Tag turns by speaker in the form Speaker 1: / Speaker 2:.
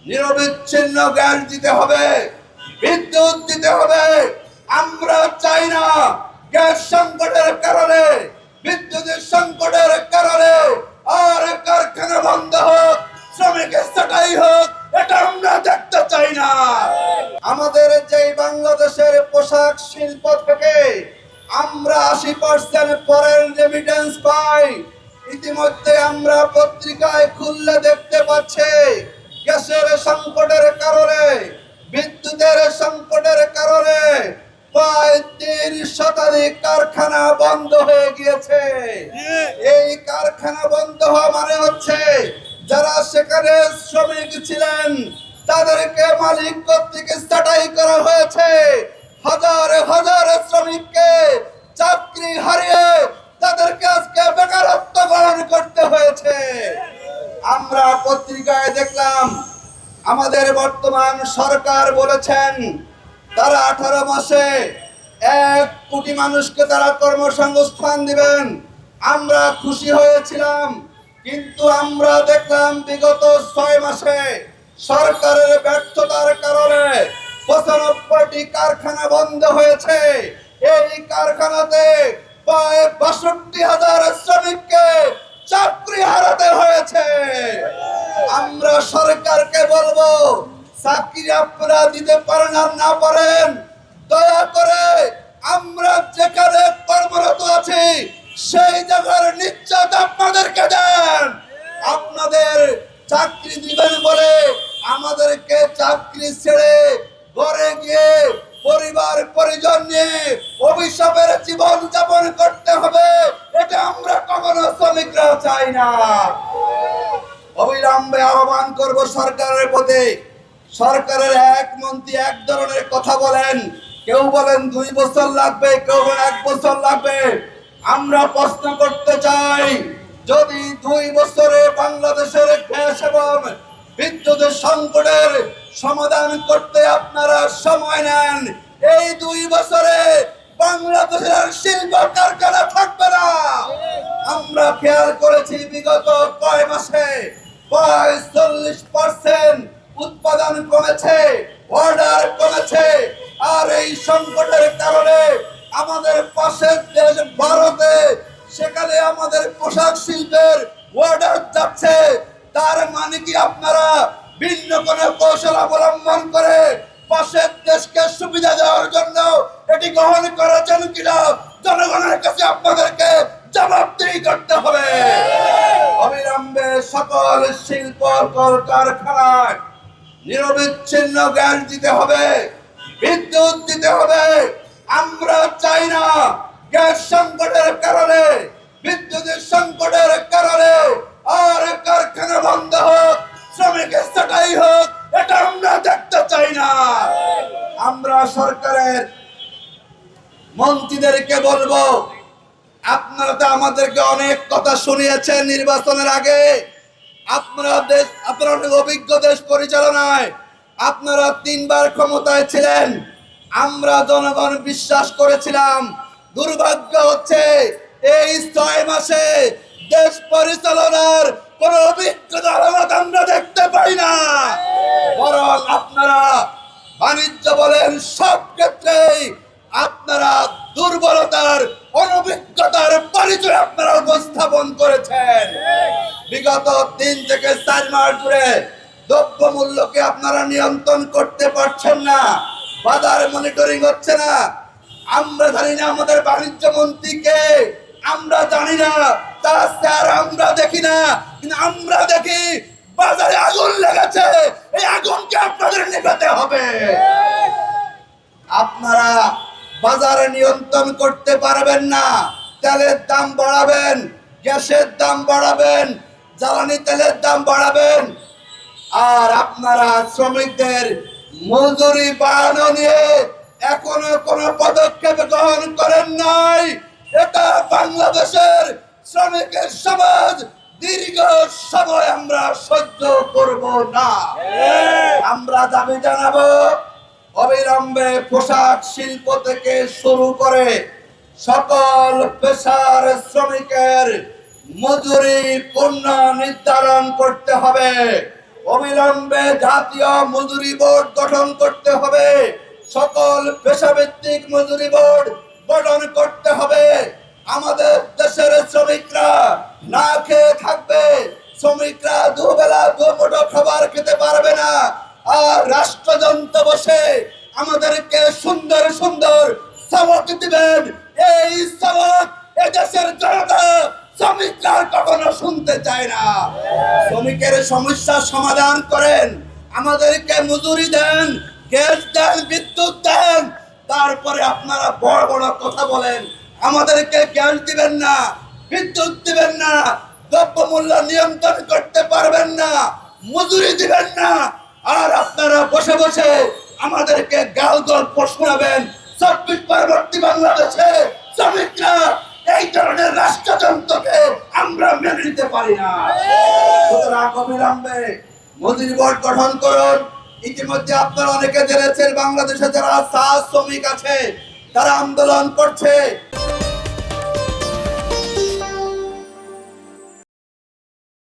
Speaker 1: নিরবিচ্ছিন্ন গ্যাস দিতে হবে, বিদ্যুৎ দিতে হবে। আমরা চাই না গ্যাস সংকটের কারণে, বিদ্যুতের সংকটের কারণে আর কারখানা বন্ধ হোক, শ্রমিকের ছাঁটাই হোক, এটা আমরা দেখতে চাই না। আমাদের যে বাংলাদেশের পোশাক শিল্প থেকে আমরা 80% ফরেন রেমিটেন্স পাই, ইতিমধ্যে আমরা পত্রিকায় খুললে দেখতে পাচ্ছি গ্যাসের সংকটের কারণে, বিদ্যুতের সংকটের কারণে প্রায় 3 শতাধিক কারখানা বন্ধ হয়ে গিয়েছে। এই কারখানা বন্ধ হওয়া মানে হচ্ছে যারা সেখানে শ্রমিক ছিলেন তাদেরকে মালিক কর্তৃক ছাঁটাই করা হয়েছে। হাজার হাজার শ্রমিককে চাকরি হারিয়ে তাদেরকে আজকে বেকারত্ব বরণ করতে হয়েছে। আমরা পত্রিকায় দেখলাম আমাদের বর্তমান সরকার বলেছেন তারা 18 মাসে 1 কোটি মানুষকে তারা কর্মসংস্থান দিবেন। আমরা খুশি হয়েছিলাম, কিন্তু আমরা দেখলাম বিগত 6 মাসে সরকারের ব্যর্থতার কারণে 95টি কারখানা বন্ধ হয়েছে। এই কারখানাতে প্রায় 62,000 শ্রমিককে চাকরি হারাতে হয়েছে। আমরা সরকারকে বলবো, চাকরি আপনারা দিতে পারেন আর না পারেন, দয়া করে আমরা যেখানে কর্মরত আছি সেই জায়গার নিশ্চয়তা আপনাদেরকে দেন। আপনাদের চাকরি দিবেন বলে আমাদেরকে চাকরি ছেড়ে ঘরে গিয়ে পরিবার পরিজন নিয়ে অভিশাপের জীবন যাপন করতে হবে, এটা আমরা কখনো শ্রমিকরা চাই না। অবিলম্বে আহ্বান করব সরকারের প্রতি। সরকারের এক মন্ত্রী এক ধরনের কথা বলেন, কেউ বলেন 2 বছর লাগবে, কেউ বলেন 1 বছর লাগবে। আমরা প্রশ্ন করতে চাই, যদি 2 বছরে বাংলাদেশের গ্যাস এবং বিদ্যুতের সংকটের সমাধান করতে আপনারা সময় নেন, এই 2 বছরে বাংলাদেশের শিল্প কারখানা থাকবে না। আমরা খেয়াল করেছি বিগত কয় মাসে প্রায় 40% উৎপাদন কমেছে, অর্ডার কমেছে। আর এই সংকটের কারণে আমাদের পাশের দেশ ভারতে সেখানে আমাদের পোশাক শিল্পের অর্ডার যাচ্ছে। তার মানে কি আপনারা ভিন্ন কোনো কৌশল অবলম্বন করে পাশের দেশকে সুবিধা দেওয়ার জন্য এটি গ্রহণ করেছেন কিনা জনগণের কাছে আপনাদেরকে জবাবদিহি করতে হবে। অবিলম্বে সকল শিল্প কলকারখানায় নিরবিচ্ছিন্ন গ্যাস দিতে হবে, বিদ্যুৎ দিতে হবে। আমরা চাই না গ্যাস সংকটের কারণে, বিদ্যুতের সংকটের কারণে আর কারখানা বন্ধ হোক, শ্রমিকের ছাঁটাই হোক, এটা আমরা দেখতে চাই না। আমরা সরকারের মন্ত্রীদেরকে বলবো, আপনারা তো আমাদেরকে অনেক কথা শুনিয়েছেন নির্বাচনের আগে। আপনারা অনেক অভিজ্ঞ দেশ পরিচালনায় আপনারা 3 বার ক্ষমতায় ছিলেন। আমরা জনগণ বিশ্বাস করেছিলাম। দুর্ভাগ্য হচ্ছে এই 6 মাসে দেশ পরিচালনার কোন অভিজ্ঞতা আমরা দেখতে পাই না। বরং আপনারা বাণিজ্য বলেন সব ক্ষেত্রেই আপনারা দুর্বলতার, অনভিজ্ঞতার পরিচয় আপনারা উপস্থাপন করেছেন। বিগত 3 থেকে 4 মাস ধরে দ্রব্য মূল্যকে আপনারা নিয়ন্ত্রণ করতে পারছেন না, বাজার মনিটরিং হচ্ছে না। আমরা জানি না আমাদের বাণিজ্য মন্ত্রীকে, আমরা জানি না তার স্যার, আমরা দেখি না, কিন্তু আমরা দেখি বাজারে আগুন লেগেছে। এই আগুনকে আপনাদের নিভাতে হবে। আপনারা বাজারে নিয়ন্ত্রণ করতে পারবেন না, তেলের দাম বাড়াবেন, গ্যাসের দাম বাড়াবেন, জ্বালানি তেলের দাম বাড়াবেন। আর আপনারা শ্রমিকদের মজুরি বাড়ানো নিয়ে এখনো কোনো পদক্ষেপ গ্রহণ করেন নাই। এটা বাংলাদেশের শ্রমিকের সমাজ দীর্ঘ সময় আমরা সহ্য করব না। আমরা দাবি জানাবো, অবিলম্বে পোশাক শিল্প থেকে শুরু করে সকল পেশার শ্রমিকের মজুরি পুনঃ নির্ধারণ করতে হবে। অবিলম্বে জাতীয় মজুরি বোর্ড গঠন করতে হবে। সকল পেশাভিত্তিক মজুরি বোর্ড গঠন করতে হবে। আমাদের দেশের শ্রমিকরা না খেয়ে থাকবে, শ্রমিকরা দুবেলা দুমুঠো খাবার খেতে পারবে না। আর রাষ্ট্রযন্ত্র বসে আমাদেরকে সুন্দর সুন্দর সবক দিবেন, এই সবক এদেশের জনতা শ্রমিকরা কখনো শুনতে চায় না। শ্রমিকের সমস্যার সমাধান করেন, আমাদেরকে মজুরি দেন, গ্যাস দেন, বিদ্যুৎ দেন। তারপরে আপনারা বড় বড় কথা বলেন, আমাদেরকে গ্যাস দিবেন না, বিদ্যুৎ দিবেন না, দ্রব্যমূল্য নিয়ন্ত্রণ করতে পারবেন না, মজুরি দিবেন না। আর আপনারা বসে বসে আমাদেরকে গাল গল্প শোনাবেন। 24 পরবর্তী বাংলাদেশে শ্রমিকরা এই ধরনের রাষ্ট্রযন্ত্রকে আমরা মেনে নিতে পারি না। সুতরাং অবিলম্বে মজুরি বোর্ড গঠন করুন। ইতিমধ্যে আপনারা অনেকে জেনেছেন, বাংলাদেশে যারা চা শ্রমিক আছে তারা আন্দোলন করছে।